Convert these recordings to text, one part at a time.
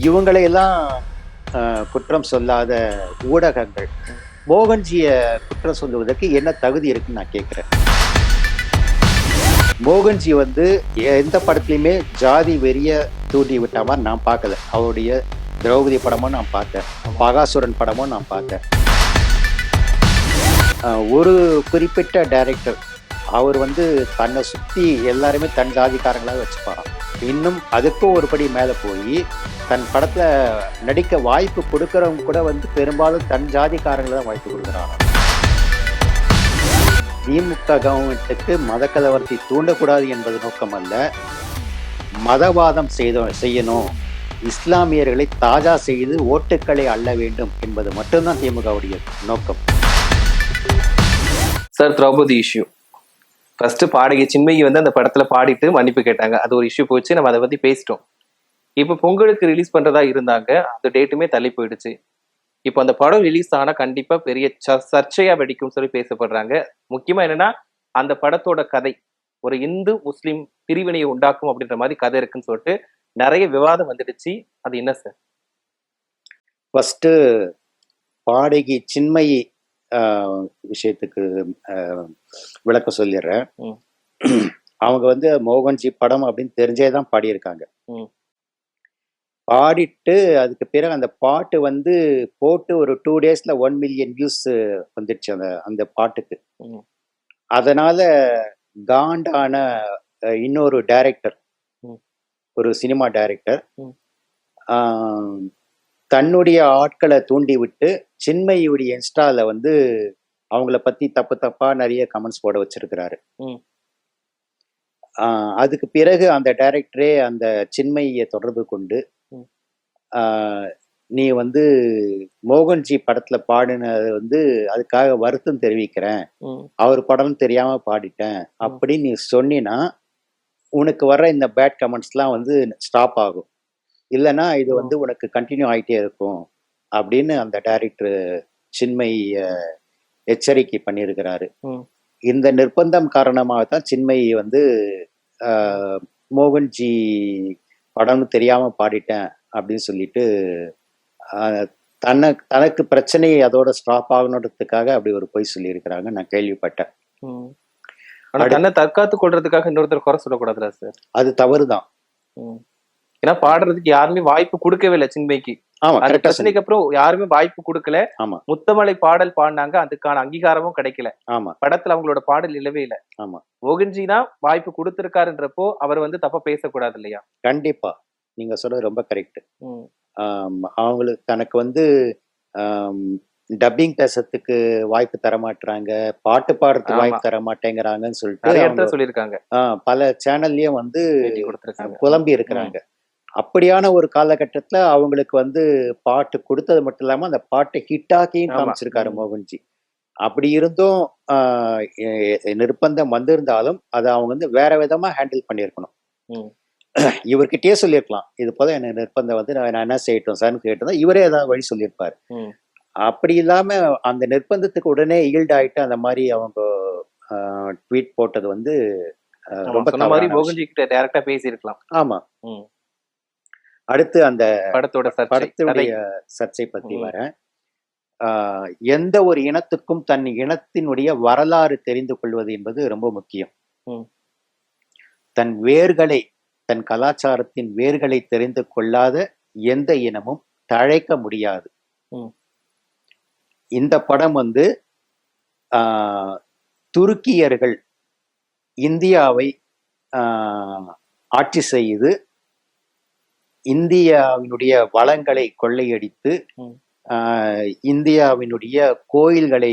இவங்களையெல்லாம் குற்றம் சொல்லாத ஊடகங்கள் மோகன்ஜிய குற்றம் சொல்லுவதற்கு என்ன தகுதி இருக்குன்னு நான் கேட்கிறேன். மோகன்ஜி வந்து எந்த படத்துலையுமே ஜாதி வெறிய தூண்டி விட்ட மாதிரி நான் பார்க்கல. அவருடைய திரௌபதி படமும் நான் பார்த்தேன், பகாசுரன் படமும் நான் பார்த்தேன். ஒரு குறிப்பிட்ட டைரக்டர் அவர் வந்து தன்னை சுற்றி எல்லாருமே தன் ஜாதிக்காரங்களாக வச்சுப்பாராம். இன்னும் அதுக்கும் ஒரு படி மேலே போய் தன் படத்தில் நடிக்க வாய்ப்பு கொடுக்குறவங்க கூட வந்து பெரும்பாலும் தன் ஜாதிக்காரங்களை தான் வாய்ப்பு கொடுக்குறாங்க. திமுக கவர்மெண்ட்டுக்கு மத கலவரத்தை தூண்டக்கூடாது என்பது நோக்கம் அல்ல, மதவாதம் செய்யணும், இஸ்லாமியர்களை தாஜா செய்து ஓட்டுக்களை அள்ள வேண்டும் என்பது மட்டும்தான் திமுகவுடைய நோக்கம். சார், திரௌபதி இஷ்யூ ஃபர்ஸ்ட் பாடகி சின்மயி வந்து அந்த படத்துல பாடிட்டு மன்னிப்பு கேட்டாங்க. அது ஒரு இஷ்யூ போச்சு, நம்ம அதை பத்தி பேசிட்டோம். இப்ப பொங்கலுக்கு ரிலீஸ் பண்றதா இருந்தாங்க, அந்த டேட்டுமே தள்ளி போயிடுச்சு. இப்போ அந்த படம் ரிலீஸ் ஆனா கண்டிப்பா பெரிய சர்ச்சையா வெடிக்கும் சொல்லி பேசப்படுறாங்க. முக்கியமா என்னன்னா, அந்த படத்தோட கதை ஒரு இந்து முஸ்லிம் பிரிவினையை உண்டாக்கும் அப்படின்ற மாதிரி கதை இருக்குன்னு சொல்லிட்டு நிறைய விவாதம் வந்துடுச்சு. அது என்ன சார்? ஃபர்ஸ்ட் பாடகி சின்மயி விஷயத்துக்கு விளக்கம் சொல்லிடுறேன். அவங்க வந்து மோகன்ஜி படம் அப்படின்னு தெரிஞ்சே தான் பாடியிருக்காங்க. பாடிட்டு அதுக்கு பிறகு அந்த பாட்டு வந்து போட்டு ஒரு 2 daysல 1 million வியூஸ் வந்துடுச்சு அந்த பாட்டுக்கு. அதனால காண்டான இன்னொரு டைரக்டர், ஒரு சினிமா டைரக்டர் தன்னுடைய ஆட்களை தூண்டி விட்டு சின்மயியுடைய இன்ஸ்டால வந்து அவங்கள பத்தி தப்பா நிறைய கமெண்ட்ஸ் போட வச்சிருக்கிறாரு. அதுக்கு பிறகு அந்த டைரக்டரே அந்த சின்மயியை தொடர்பு கொண்டு நீ வந்து மோகன்ஜி படத்துல பாடினது வந்து அதுக்காக வருத்தம் தெரிவிக்கிறேன், அவர் படம் தெரியாம பாடிட்டேன் அப்படின்னு நீ சொன்னீன்னா உனக்கு வர்ற இந்த பேட் கமெண்ட்ஸ்லாம் வந்து ஸ்டாப் ஆகும், இல்லைன்னா இது வந்து உனக்கு கண்டினியூ ஆகிட்டே இருக்கும் அப்படின்னு அந்த டைரக்டர் சின்மயிய எச்சரிக்கை பண்ணியிருக்கிறாரு. இந்த நிர்பந்தம் காரணமாக தான் சின்மயி வந்து மோகன்ஜி படம்னு தெரியாம பாடிட்டேன் அப்படின்னு சொல்லிட்டு தனக்கு பிரச்சனையை அதோட ஸ்டாப் ஆகணுன்றதுக்காக அப்படி ஒரு பொய் சொல்லி இருக்கிறாங்க, நான் கேள்விப்பட்டேன். தன்னை தற்காத்து கொள்றதுக்காக இன்னொருத்தர் குறை சொல்லக்கூடாதுல சார்? அது தவறுதான். ஏன்னா பாடுறதுக்கு யாருமே வாய்ப்பு கொடுக்கவே இல்லை சின்மைக்கு. அந்த பிரச்சனைக்கு அப்புறம் யாருமே வாய்ப்பு கொடுக்கல. முத்தமலை பாடல் பாடினாங்க, அதுக்கான அங்கீகாரமும் கிடைக்கல. படத்துல அவங்களோட பாடல் இல்லவே இல்லை. மோகன்ஜி தான் வாய்ப்பு கொடுத்திருக்காருன்றப்போ அவர் வந்து தப்பா பேசக்கூடாது இல்லையா? கண்டிப்பா, நீங்க சொல்றது ரொம்ப கரெக்ட். அவங்களுக்கு தனக்கு வந்து டப்பிங் பேசுறதுக்கு வாய்ப்பு தர மாட்டாங்க, பாட்டு பாடுறதுக்கு வாய்ப்பு தர மாட்டேங்கிறாங்கன்னு சொல்லிட்டு சொல்லியிருக்காங்க. பல சேனல்லயும் வந்து புலம்பி இருக்கிறாங்க. அப்படியான ஒரு காலகட்டத்துல அவங்களுக்கு வந்து பாட்டு கொடுத்தது மட்டும் இல்லாம அந்த பாட்டை ஹிட்டாக்கியும் காமிச்சிருக்காரு மோகன்ஜி. அப்படி இருந்தும் நிர்பந்தம் வந்திருந்தாலும் அதை அவங்க வந்து வேற விதமா ஹேண்டில் பண்ணியிருக்கணும். இவர்கிட்டயே சொல்லியிருக்கலாம், இது போல எனக்கு நிர்பந்தம் வந்து நான் என்ன செய்யட்டும் சார்னு கேட்டு இவரே ஏதாவது வழி சொல்லியிருப்பாரு. அப்படி இல்லாம அந்த நிர்பந்தத்துக்கு உடனே ஈல்ட் ஆயிட்டு அந்த மாதிரி அவங்க ட்வீட் போட்டது வந்து ரொம்ப மோகன்ஜி கிட்ட டைரக்டா பேசியிருக்கலாம். ஆமா. அடுத்து அந்த படத்துடைய சர்ச்சை பத்தி வரேன். எந்த ஒரு இனத்துக்கும் தன் இனத்தினுடைய வரலாறு தெரிந்து கொள்வது என்பது ரொம்ப முக்கியம். தன் வேர்களை, தன் கலாச்சாரத்தின் வேர்களை தெரிந்து கொள்ளாத எந்த இனமும் தழைக்க முடியாது. இந்த படம் வந்து துருக்கியர்கள் இந்தியாவை ஆட்சி செய்து இந்தியாவினுடைய வளங்களை கொள்ளையடித்து இந்தியாவினுடைய கோயில்களை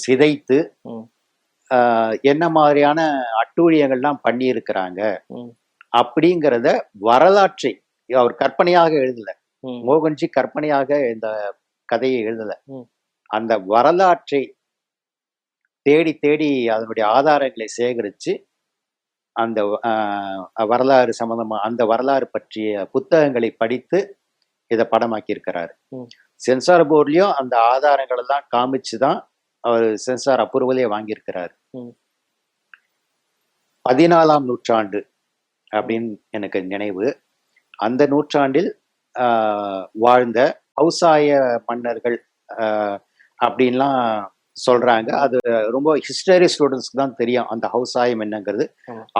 சிதைத்து என்ன மாதிரியான அட்டூழியங்கள்லாம் பண்ணி இருக்கிறாங்க அப்படிங்கிறத வரலாற்றை அவர் கற்பனையாக எழுதல. மோகன்ஜி கற்பனையாக இந்த கதையை எழுதல. அந்த வரலாற்றை தேடி தேடி அதனுடைய ஆதாரங்களை சேகரித்து அந்த வரலாறு சம்பந்தமா அந்த வரலாறு பற்றிய புத்தகங்களை படித்து இதை படமாக்கி இருக்கிறாரு. சென்சார் போர்ட்லயும் அந்த ஆதாரங்கள் எல்லாம் காமிச்சுதான் அவர் சென்சார் அப்ரூவலே வாங்கியிருக்கிறாரு. 14ஆம் நூற்றாண்டு அப்படின்னு எனக்கு நினைவு. அந்த நூற்றாண்டில் வாழ்ந்த ஹவுசாய மன்னர்கள் அப்படின்லாம் சொல்றாங்க. அது ரொம்ப ஹிஸ்டரி ஸ்டூடெண்ட்ஸ்க்கு தான் தெரியும் அந்த ஹவுசாயம் என்னங்கிறது.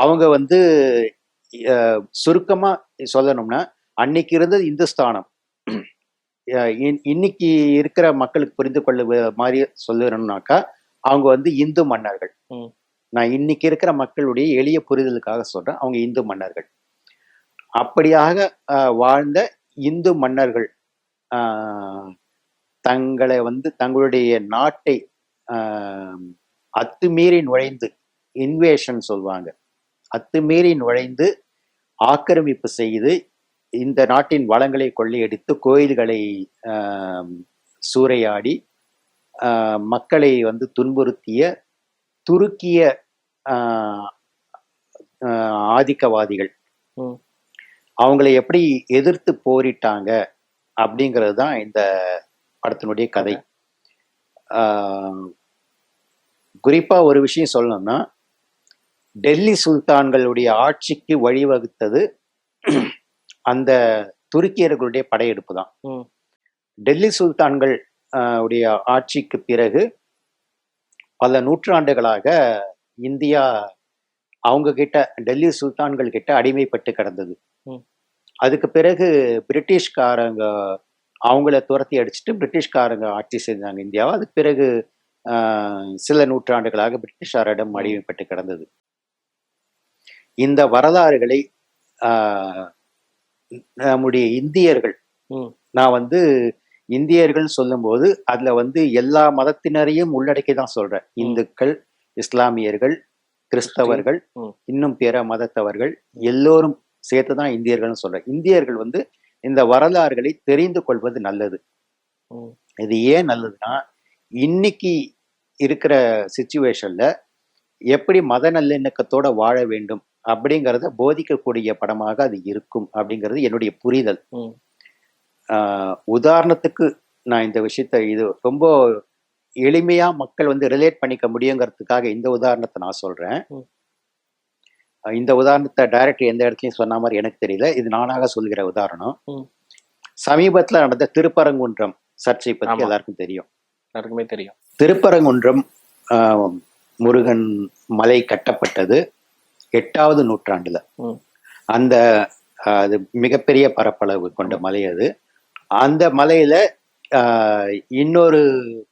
அவங்க வந்து சுருக்கமா சொல்லணும்னா, அன்னைக்கு இருந்தது இந்துஸ்தானம். இன்னைக்கு இருக்கிற மக்களுக்கு புரிந்து கொள்ள மாதிரி சொல்லணும்னாக்கா, அவங்க வந்து இந்து மன்னர்கள். நான் இன்னைக்கு இருக்கிற மக்களுடைய எளிய புரிதலுக்காக சொல்றேன், அவங்க இந்து மன்னர்கள். அப்படியாக வாழ்ந்த இந்து மன்னர்கள் தங்களை வந்து தங்களுடைய நாட்டை அத்துமீறி நுழைந்து, இன்வேஷன் சொல்லுவாங்க, அத்துமீறி நுழைந்து ஆக்கிரமிப்பு செய்து இந்த நாட்டின் வளங்களை கொள்ளையடித்து கோயில்களை சூறையாடி மக்களை வந்து துன்புறுத்திய துருக்கிய ஆதிக்கவாதிகள் அவங்களை எப்படி எதிர்த்து போரிட்டாங்க அப்படிங்கிறது தான் இந்த படத்தினுடைய கதை. குறிப்பா ஒரு விஷயம் சொல்லணும்னா, டெல்லி சுல்தான்களுடைய ஆட்சிக்கு வழிவகுத்தது அந்த துருக்கியர்களுடைய படையெடுப்பு தான். டெல்லி சுல்தான்கள் உடைய ஆட்சிக்கு பிறகு பல நூற்றாண்டுகளாக இந்தியா அவங்க கிட்ட, டெல்லி சுல்தான்கள் கிட்ட அடிமைப்பட்டு கிடந்தது. அதுக்கு பிறகு பிரிட்டிஷ்காரங்க அவங்கள துரத்தி அடிச்சுட்டு பிரிட்டிஷ்காரங்க ஆட்சி செஞ்சாங்க இந்தியாவை. அதுக்கு பிறகு சில நூற்றாண்டுகளாக பிரிட்டிஷாரிடம் அடிமைப்பட்டு கிடந்தது. இந்த வரலாறுகளை நம்முடைய இந்தியர்கள், நான் வந்து இந்தியர்கள் சொல்லும் போது அதுல வந்து எல்லா மதத்தினரையும் உள்ளடக்கி தான் சொல்றேன். இந்துக்கள், இஸ்லாமியர்கள், கிறிஸ்தவர்கள், இன்னும் பிற மதத்தவர்கள் எல்லோரும் சேர்த்துதான் இந்தியர்கள்னு சொல்றேன். இந்தியர்கள் வந்து இந்த வரலாறுகளை தெரிந்து கொள்வது நல்லது. இது ஏன் நல்லதுன்னா, இன்னைக்கு இருக்கிற சிச்சுவேஷன்ல எப்படி மத நல்லிணக்கத்தோட வாழ வேண்டும் அப்படிங்கிறத போதிக்கக்கூடிய படமாக அது இருக்கும் அப்படிங்கிறது என்னுடைய புரிதல். உதாரணத்துக்கு நான் இந்த விஷயத்த, இது ரொம்ப எளிமையா மக்கள் வந்து ரிலேட் பண்ணிக்க முடியுங்கிறதுக்காக இந்த உதாரணத்தை நான் சொல்றேன். இந்த உதாரணத்தை டைரக்டர் எந்த இடத்துலயும் சொன்ன மாதிரி எனக்கு தெரியல, இது நானாக சொல்கிற உதாரணம். சமீபத்துல நடந்த திருப்பரங்குன்றம் சர்ச்சை பத்தி எல்லாருக்கும் தெரியும். எல்லாருக்குமே தெரியும். திருப்பரங்குன்றம் முருகன் மலை கட்டப்பட்டது 8வது நூற்றாண்டுல. அந்த அது மிகப்பெரிய பரப்பளவு கொண்ட மலை அது. அந்த மலையில இன்னொரு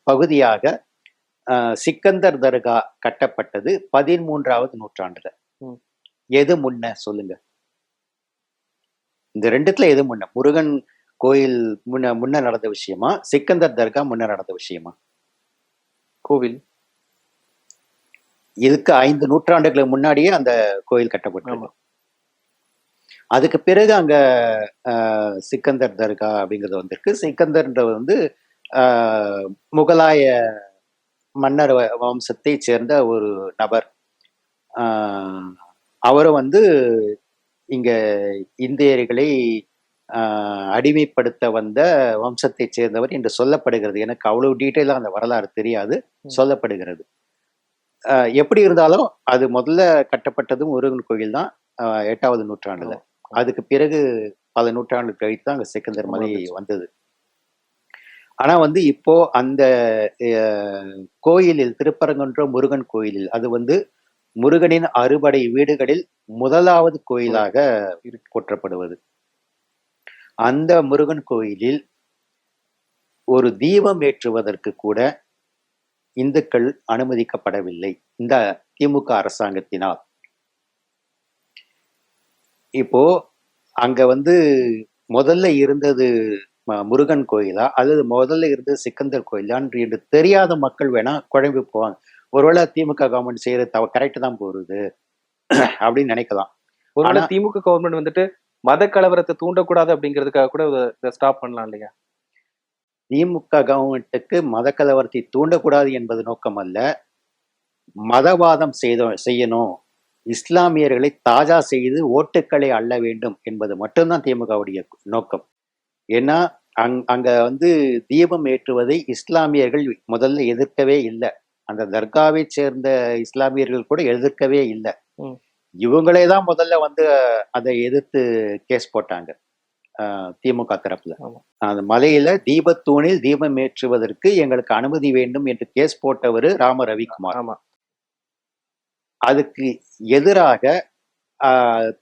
பகுதியாக சிக்கந்தர் தர்கா கட்டப்பட்டது 13வது நூற்றாண்டுல. எது முன்ன சொல்லுங்க? இந்த ரெண்டுத்துல எது முன்ன? முருகன் கோயில் முன்ன நடந்த விஷயமா, சிக்கந்தர் தர்கா முன்ன நடந்த விஷயமா? கோவில் இதுக்கு 5 நூற்றாண்டுகளுக்கு முன்னாடியே அந்த கோயில் கட்டப்பட்டது. அதுக்கு பிறகு அங்க சிக்கந்தர் தர்கா அப்படிங்கிறது வந்திருக்கு. சிக்கந்தர்ன்றது வந்து முகலாய மன்னர் வம்சத்தை சேர்ந்த ஒரு நபர். அவரும் வந்து இங்க இந்தியர்களை அடிமைப்படுத்த வந்த வம்சத்தை சேர்ந்தவர் என்று சொல்லப்படுகிறது. எனக்கு அவ்வளவு டீட்டெயிலா அந்த வரலாறு தெரியாது, சொல்லப்படுகிறது. எப்படி இருந்தாலும் அது முதல்ல கட்டப்பட்டதும் முருகன் கோயில் தான் 8வது நூற்றாண்டுல. அதுக்கு பிறகு பல நூற்றாண்டு கழித்து தான் அங்க சிக்கந்தர் மலை வந்தது. ஆனா வந்து இப்போ அந்த கோயிலில், திருப்பரங்குன்றம் முருகன் கோயிலில், அது வந்து முருகனின் 60 வீடுகளில் முதலாவது கோயிலாக போற்றப்படுவது. அந்த முருகன் கோயிலில் ஒரு தீபம் ஏற்றுவதற்கு கூட இந்துக்கள் அனுமதிக்கப்படவில்லை இந்த திமுக அரசாங்கத்தினால். இப்போ அங்க வந்து முதல்ல இருந்தது முருகன் கோயிலா அல்லது முதல்ல இருந்தது சிக்கந்தர் கோயிலா என்று தெரியாத மக்கள் வேணா குழம்பி போவாங்க. ஒருவேளை திமுக கவர்மெண்ட் செய்யறது கரெக்ட் தான் போறது அப்படின்னு நினைக்கலாம். ஒருவேளை திமுக கவர்மெண்ட் வந்துட்டு மத கலவரத்தை தூண்டக்கூடாது அப்படிங்கிறதுக்காக கூட இதை ஸ்டாப் பண்ணலாம் இல்லையா? திமுக கவர்மெண்ட்டுக்கு மத கலவரத்தை தூண்டக்கூடாது என்பது நோக்கம் அல்ல, மதவாதம் செய்யணும், இஸ்லாமியர்களை தாஜா செய்து ஓட்டுக்களை அள்ள வேண்டும் என்பது மட்டும்தான் திமுகவுடைய நோக்கம். ஏன்னா அங்க வந்து தீபம் ஏற்றுவதை இஸ்லாமியர்கள் முதல்ல எதிர்க்கவே இல்லை. அந்த தர்காவை சேர்ந்த இஸ்லாமியர்கள் கூட எதிர்க்கவே இல்லை. இவங்களே தான் முதல்ல வந்து அதை எதிர்த்து கேஸ் போட்டாங்க. திமுக தரப்புல. ஆமா. அந்த மலையில தீபத்தூணில் தீபம் ஏற்றுவதற்கு எங்களுக்கு அனுமதி வேண்டும் என்று கேஸ் போட்டவர் ராம ரவிக்குமார். ஆமா. அதுக்கு எதிராக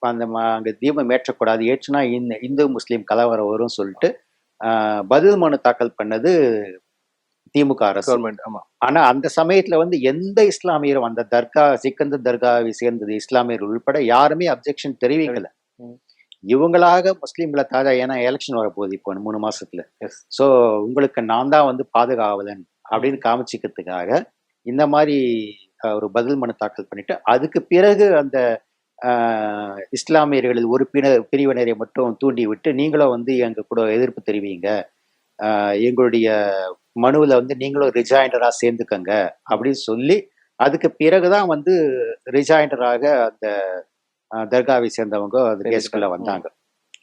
அங்க தீபம் ஏற்றக்கூடாது, ஏற்றுனா இந்து முஸ்லீம் கலவரம் வரும் சொல்லிட்டு பதில் மனு தாக்கல் பண்ணது திமுக அரசு. ஆமா. ஆனா அந்த சமயத்துல வந்து எந்த இஸ்லாமியரும், அந்த தர்கா சிக்கந்தர் தர்காவை சேர்ந்தது இஸ்லாமியர் உள்பட யாருமே அப்ஜெக்ஷன் தெரிவிக்கல. இவங்களாக முஸ்லீம்களை தாஜா, ஏன்னா எலெக்ஷன் வரப்போகுது இப்போ 3 மாசத்துல. சோ உங்களுக்கு நான் தான் வந்து பாதுகாவலன் அப்படின்னு காமிச்சிக்கிறதுக்காக இந்த மாதிரி ஒரு பதில் மனு தாக்கல் பண்ணிட்டு, அதுக்கு பிறகு அந்த இஸ்லாமியர்களில் ஒரு பிரிவினரை மட்டும் தூண்டி விட்டு நீங்களும் வந்து எங்க கூட எதிர்ப்பு தெரிவிங்க, எங்களுடைய மனுவில் வந்து நீங்களும் ரிஜாயிண்டரா சேர்ந்துக்கங்க அப்படின்னு சொல்லி, அதுக்கு பிறகுதான் வந்து ரிஜாயிண்டராக அந்த தர்காவை சேர்ந்தவங்க அந்த கேஸ்குள்ள வந்தாங்க.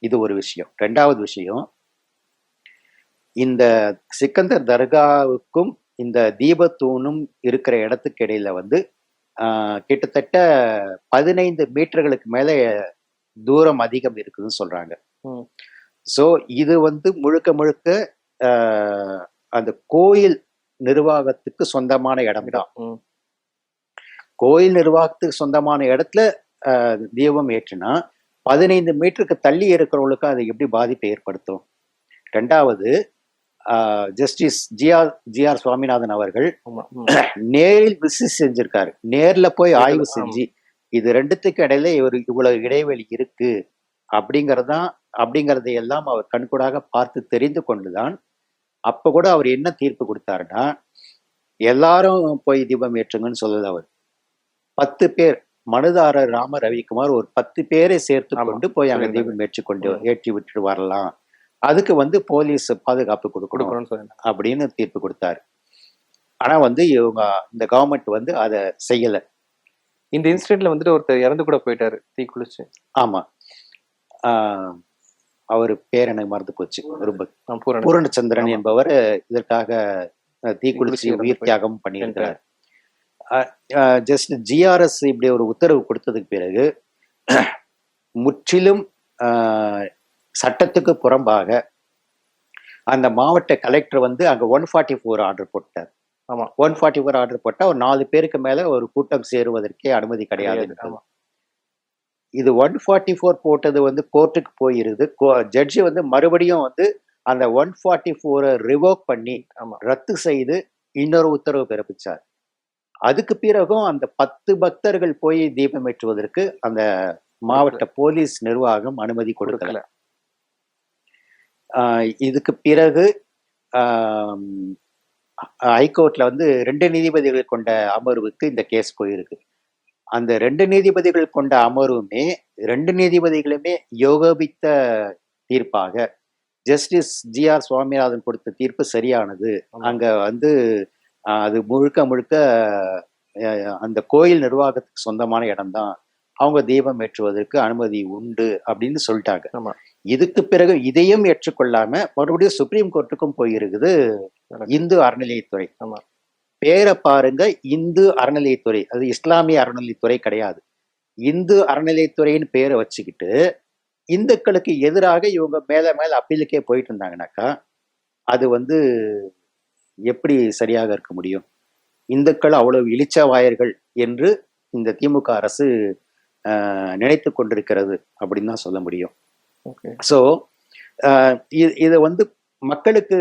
இது ஒரு விஷயம். 2வது விஷயம், இந்த சிக்கந்தர் தர்காவுக்கும் இந்த தீபத்தூணும் இருக்கிற இடத்துக்கு இடையில வந்து கிட்டத்தட்ட 15 மீட்டர்களுக்கு மேல தூரம் அதிகம் இருக்குதுன்னு சொல்றாங்க. சோ இது வந்து முழுக்க முழுக்க அந்த கோயில் நிர்வாகத்துக்கு சொந்தமான இடம் தான். கோயில் நிர்வாகத்துக்கு சொந்தமான இடத்துல தீபம் ஏற்றுனா 15 மீட்டருக்கு தள்ளி இருக்கிறவங்களுக்கு அது எப்படி பாதிப்பை ஏற்படுத்தும்? 2வது, ஜஸ்டிஸ் ஜிஆர் சுவாமிநாதன் அவர்கள் நேரில் விசிட் செஞ்சிருக்காரு. நேர்ல போய் ஆய்வு செஞ்சு இது 2த்துக்கு இடையில இவ்வளவு இடைவெளி இருக்கு அப்படிங்கறதை எல்லாம் அவர் கண்கூடாக பார்த்து தெரிந்து கொண்டுதான் அப்ப கூட அவர் என்ன தீர்ப்பு கொடுத்தாருன்னா, எல்லாரும் போய் தீபம் ஏற்றுங்கன்னு சொல்லல. அவர் 10 பேர், மனுதாரர் ராம ரவிக்குமார் ஒரு 10 பேரை சேர்த்து கொண்டு போய் அங்க தீபம் ஏற்றி விட்டு வரலாம், அதுக்கு வந்து போலீஸ் பாதுகாப்பு கொடுக்கணும் அப்படின்னு தீர்ப்பு கொடுத்தாரு. ஆனா வந்து இவங்க இந்த கவர்மெண்ட் வந்து அதை செய்யல. இந்த இன்சிடென்ட்ல வந்துட்டு ஒருத்தர் இறந்து கூட போயிட்டாரு, தீ குளிச்சு. ஆமா, அவரு பேர் எனக்கு மறந்து போச்சு. பூரணச்சந்திரன் என்பவர் இதற்காக தீ குளிச்சு உயிர் தியாகம் பண்ணியிருக்கிறார். ஜஸ்ட் ஜிஆர்எஸ் இப்படி ஒரு உத்தரவு கொடுத்ததுக்கு பிறகு முற்றிலும் சட்டத்துக்கு புறம்பாக அந்த மாவட்ட கலெக்டர் வந்து அங்க 144 ஆர்டர் போட்டார். ஆமா, 144 ஆர்டர் போட்டா ஒரு 4 பேருக்கு மேல ஒரு கூட்டம் சேருவதற்கே அனுமதி கிடையாது. இது 144 போட்டது வந்து கோர்ட்டுக்கு போயிருது. ஜட்ஜி வந்து மறுபடியும் வந்து அந்த 144 ரிவோக் பண்ணி ரத்து செய்து இன்னொரு உத்தரவு பிறப்பிச்சார். அதுக்கு பிறகும் அந்த 10 பக்தர்கள் போய் தீபம் ஏற்றுவதற்கு அந்த மாவட்ட போலீஸ் நிர்வாகம் அனுமதி கொடுக்கல. இதுக்கு பிறகு ஹைகோர்ட்ல வந்து 2 நீதிபதிகள் கொண்ட அமர்வுக்கு இந்த கேஸ் போயிருக்கு. அந்த 2 நீதிபதிகள் கொண்ட அமர்வுமே 2 நீதிபதிகளுமே யோகபித்த தீர்ப்பாக ஜஸ்டிஸ் ஜிஆர் சுவாமிநாதன் கொடுத்த தீர்ப்பு சரியானது. அங்க வந்து அது முழுக்க முழுக்க அந்த கோயில் நிர்வாகத்துக்கு சொந்தமான இடம்தான், அவங்க தீபம் ஏற்றுவதற்கு அனுமதி உண்டு அப்படின்னு சொல்லிட்டாங்க. இதுக்கு பிறகு இதையும் ஏற்றுக்கொள்ளாம மறுபடியும் சுப்ரீம் கோர்ட்டுக்கும் போயிருக்குது இந்து அறநிலையத்துறை. பேரை பாருங்க, இந்து அறநிலையத்துறை, அது இஸ்லாமிய அறநிலையத்துறை கிடையாது. இந்து அறநிலையத்துறைன்னு பேரை வச்சுக்கிட்டு இந்துக்களுக்கு எதிராக இவங்க மேல அப்பீலுக்கே போயிட்டு இருந்தாங்கனாக்கா அது வந்து எப்படி சரியாக இருக்க முடியும்? இந்துக்கள் அவ்வளவு இளிச்சவாயர்கள் என்று இந்த திமுக அரசு நினைத்து கொண்டிருக்கிறது அப்படின்னு தான் சொல்ல முடியும். ஸோ இதை வந்து மக்களுக்கு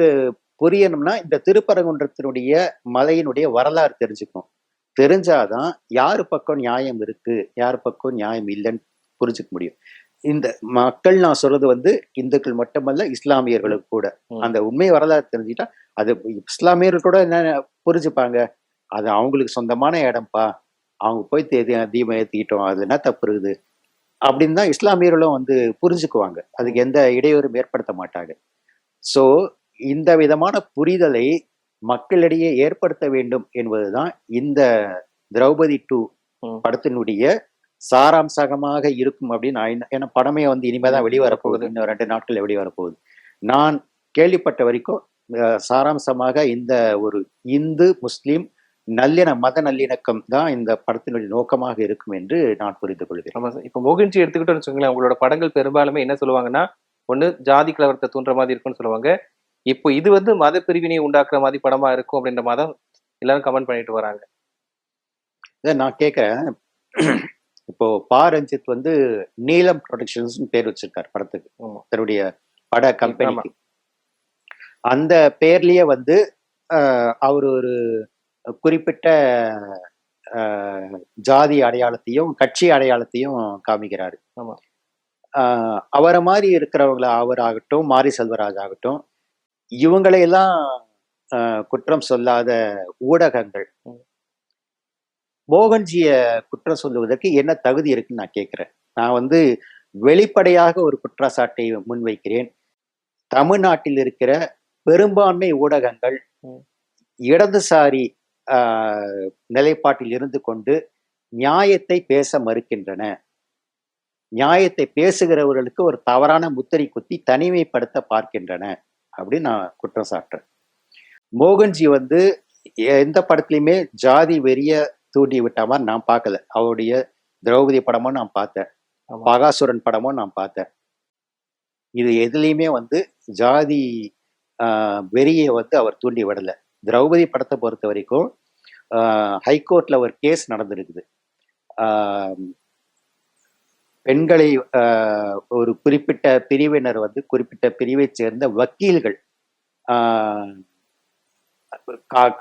புரியணும்னா இந்த திருப்பரங்குன்றத்தினுடைய மலையினுடைய வரலாறு தெரிஞ்சுக்கணும். தெரிஞ்சாதான் யாரு பக்கம் நியாயம் இருக்கு, யாரு பக்கம் நியாயம் இல்லைன்னு புரிஞ்சுக்க முடியும். இந்த மக்கள் நான் சொல்றது வந்து இந்துக்கள் மட்டுமல்ல, இஸ்லாமியர்களுக்கு கூட அந்த உண்மை வரலாறு தெரிஞ்சுட்டா அது இஸ்லாமியர்கள் கூட என்ன புரிஞ்சுப்பாங்க, அது அவங்களுக்கு சொந்தமான இடம்ப்பா, அவங்க போய் தீபம் ஏற்றிக்கிட்டோம், அது என்ன தப்பு இருக்குது அப்படின்னு தான் இஸ்லாமியர்களும் வந்து புரிஞ்சுக்குவாங்க. அதுக்கு எந்த இடையூறும் ஏற்படுத்த மாட்டாங்க. ஸோ இந்த விதமான புரிதலை மக்களிடையே ஏற்படுத்த வேண்டும் என்பதுதான் இந்த திரௌபதி 2 படத்தினுடைய சாராம்சமாக இருக்கும் அப்படின்னு. ஏன்னா படமே வந்து இனிமேதான் வெளிவரப்போகுது, இன்னும் 2 நாட்கள் வெளிவரப்போகுது. நான் கேள்விப்பட்ட வரைக்கும் சாராம்சமாக இந்த ஒரு இந்து முஸ்லீம் மத நல்லிணக்கம் தான் இந்த படத்தினுடைய நோக்கமாக இருக்கும் என்று நான் புரிந்து கொள்கிறேன். இப்ப மோகன்ஜி எடுத்துக்கிட்டோம்னு வச்சுக்கோங்களேன், உங்களோட படங்கள் பெரும்பாலுமே என்ன சொல்லுவாங்கன்னா, ஒண்ணு ஜாதி கலவரத்தை தூண்டுற மாதிரி இருக்கும்னு சொல்லுவாங்க. இப்போ இது வந்து மத பிரிவினை உண்டாக்குற மாதிரி படமா இருக்கும் அப்படின்ற மாதிரி தான் எல்லாரும் கமெண்ட் பண்ணிட்டு வராங்க. இதை நான் கேட்கிறேன். இப்போ பா ரஞ்சித் வந்து நீலம் ப்ரொடக்ஷன்ஸ் பேர் வச்சிருக்காரு படத்துக்கு, ஆமா. தன்னுடைய பட ஆமா. கம்பெனிக்கு. அந்த பேர்லயே வந்து அவர் ஒரு குறிப்பிட்ட ஜாதி அடையாளத்தையும் கட்சி அடையாளத்தையும் காமிக்கிறாரு. ஆமா. அவரை மாதிரி இருக்கிறவங்கள அவராகட்டும், மாரி செல்வராஜ் ஆகட்டும், இவங்களையெல்லாம் குற்றம் சொல்லாத ஊடகங்கள் மோகன்ஜிய குற்றம் சொல்லுவதற்கு என்ன தகுதி இருக்குன்னு நான் கேட்கிறேன். நான் வந்து வெளிப்படையாக ஒரு குற்றச்சாட்டை முன்வைக்கிறேன். தமிழ்நாட்டில் இருக்கிற பெரும்பான்மை ஊடகங்கள் இடதுசாரி நிலைப்பாட்டில் இருந்து கொண்டு நியாயத்தை பேச மறுக்கின்றன. நியாயத்தை பேசுகிறவர்களுக்கு ஒரு தவறான முத்திரை குத்தி தனிமைப்படுத்த பார்க்கின்றன அப்படின்னு நான் குற்றம் சாட்டுறேன். மோகன்ஜி வந்து எந்த படத்துலையுமே ஜாதி வெறிய தூண்டி விட்ட மாதிரி நான் பார்க்கல. அவருடைய திரௌபதி படமும் நான் பார்த்தேன், பகாசுரன் படமும் நான் பார்த்தேன். இது எதுலையுமே வந்து ஜாதி வெறியை வந்து அவர் தூண்டி விடல. திரௌபதி படத்தை பொறுத்த வரைக்கும் ஹைகோர்ட்ல ஒரு கேஸ் நடந்திருக்குது. பெண்களை ஒரு குறிப்பிட்ட பிரிவினர் வந்து குறிப்பிட்ட பிரிவை சேர்ந்த வக்கீல்கள்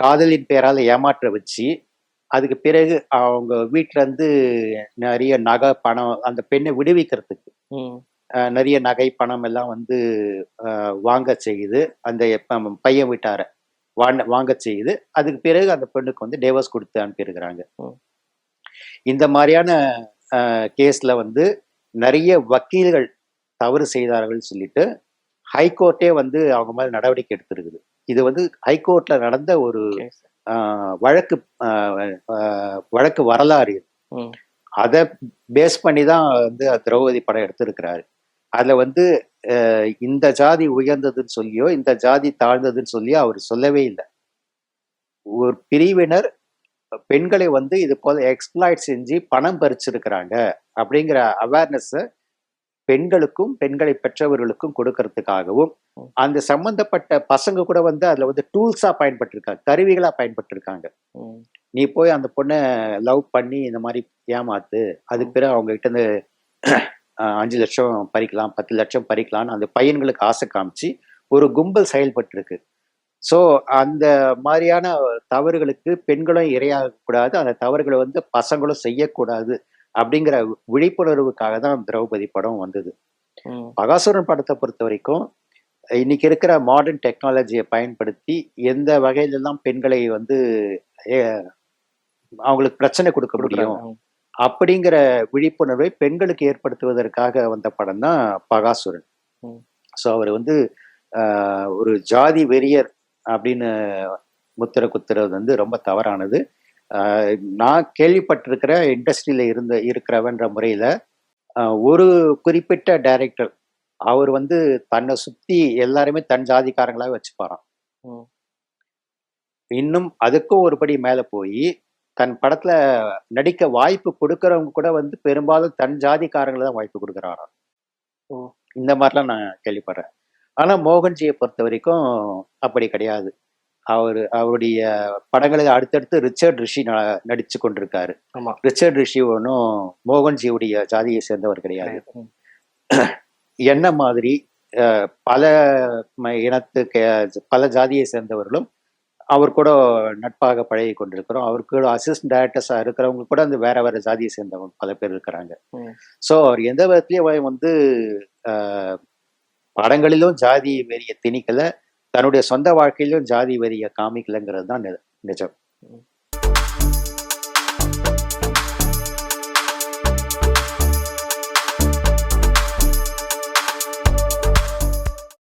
காதலின் பேரால ஏமாற்ற வச்சு, அதுக்கு பிறகு அவங்க வீட்டுல இருந்து நிறைய நகை பணம் அந்த பெண்ணை விடுவிக்கிறதுக்கு நிறைய நகை பணம் எல்லாம் வந்து வாங்க செய்யுது. அந்த பையன் வீட்டார வாங்க செய்யுது. அதுக்கு பிறகு அந்த பெண்ணுக்கு வந்து டிவோர்ஸ் கொடுத்து அனுப்பியிருக்கிறாங்க. இந்த மாதிரியான கேஸ்ல வந்து நிறைய வக்கீல்கள் தவறு செய்தார்கள் சொல்லிட்டு ஹைகோர்ட்டே வந்து அவங்க மேல நடவடிக்கை எடுத்திருக்குது. இது வந்து ஹைகோர்ட்ல நடந்த ஒரு வழக்கு வரலாறு. அதை பேஸ் பண்ணி தான் வந்து திரௌபதி படம் எடுத்திருக்கிறாரு. அதுல வந்து இந்த ஜாதி உயர்ந்ததுன்னு சொல்லியோ இந்த ஜாதி தாழ்ந்ததுன்னு சொல்லியோ அவர் சொல்லவே இல்லை. ஒரு பிரிவினர் பெண்களை வந்து இது போல எக்ஸ்ப்ளாய்ட் செஞ்சு பணம் பறிச்சிருக்கிறாங்க அப்படிங்கிற அவேர்னஸ் பெண்களுக்கும் பெண்களை பெற்றவர்களுக்கும் கொடுக்கறதுக்காகவும், அந்த சம்பந்தப்பட்ட பசங்க கூட வந்து அதுல வந்து டூல்ஸா பயன்பட்டிருக்காங்க, கருவிகளா பயன்பட்டிருக்காங்க. நீ போய் அந்த பொண்ணை லவ் பண்ணி இந்த மாதிரி ஏமாத்து, அதுக்கு பிறகு அவங்க கிட்ட இருந்து 5 லட்சம் பறிக்கலாம், 10 லட்சம் பறிக்கலாம்னு அந்த பையன்களுக்கு ஆசை காமிச்சு ஒரு கும்பல் செயல்பட்டு இருக்கு. ஸோ அந்த மாதிரியான தவறுகளுக்கு பெண்களும் இரையாகக்கூடாது, அந்த தவறுகளை வந்து பசங்களும் செய்யக்கூடாது அப்படிங்கிற விழிப்புணர்வுக்காக தான் திரௌபதி படம் வந்தது. பகாசுரன் படத்தை பொறுத்த வரைக்கும் இன்னைக்கு இருக்கிற மாடர்ன் டெக்னாலஜியை பயன்படுத்தி எந்த வகையிலெல்லாம் பெண்களை வந்து அவங்களுக்கு பிரச்சனை கொடுக்க முடியும் அப்படிங்கிற விழிப்புணர்வை பெண்களுக்கு ஏற்படுத்துவதற்காக வந்த படம் தான் பகாசுரன். ஸோ அவர் வந்து ஒரு ஜாதி வெறியர் அப்படின்னு முத்திரை குத்துறது வந்து ரொம்ப தவறானது. நான் கேள்விப்பட்டிருக்கிற இண்டஸ்ட்ரியில இருக்கிறவன்ற முறையில ஒரு குறிப்பிட்ட டைரக்டர் அவர் வந்து தன்னை சுத்தி எல்லாருமே தன் ஜாதிக்காரங்களாவே வச்சுப்பாராம். இன்னும் அதுக்கும் ஒருபடி மேல போய் தன் படத்துல நடிக்க வாய்ப்பு கொடுக்கறவங்க கூட வந்து பெரும்பாலும் தன் ஜாதிக்காரங்களை தான் வாய்ப்பு கொடுக்குறாராம். இந்த மாதிரிலாம் நான் கேள்விப்படுறேன். ஆனா மோகன்ஜியை பொறுத்த வரைக்கும் அப்படி கிடையாது. அவருடைய படங்களை அடுத்தடுத்து ரிச்சர்ட் ரிஷி நடிச்சு கொண்டிருக்காரு. ரிச்சர்ட் ரிஷி ஒன்றும் மோகன்ஜியுடைய ஜாதியை சேர்ந்தவர் கிடையாது. என்ன மாதிரி பல இனத்துக்கு பல ஜாதியை சேர்ந்தவர்களும் அவர் கூட நட்பாக பழகி கொண்டிருக்கிறோம். அவருக்கு அசிஸ்டன்ட் டைரக்டர்ஸா இருக்கிறவங்க கூட அந்த வேற வேற ஜாதியை சேர்ந்தவங்க பல பேர் இருக்கிறாங்க. ஸோ அவர் எந்த விதத்திலயும் வந்து படங்களிலும் ஜாதி வெறிய திணிக்கல, தன்னுடைய சொந்த வாழ்க்கையிலும் ஜாதி வெறிய காமிக்கலங்கிறது தான் நிஜம்.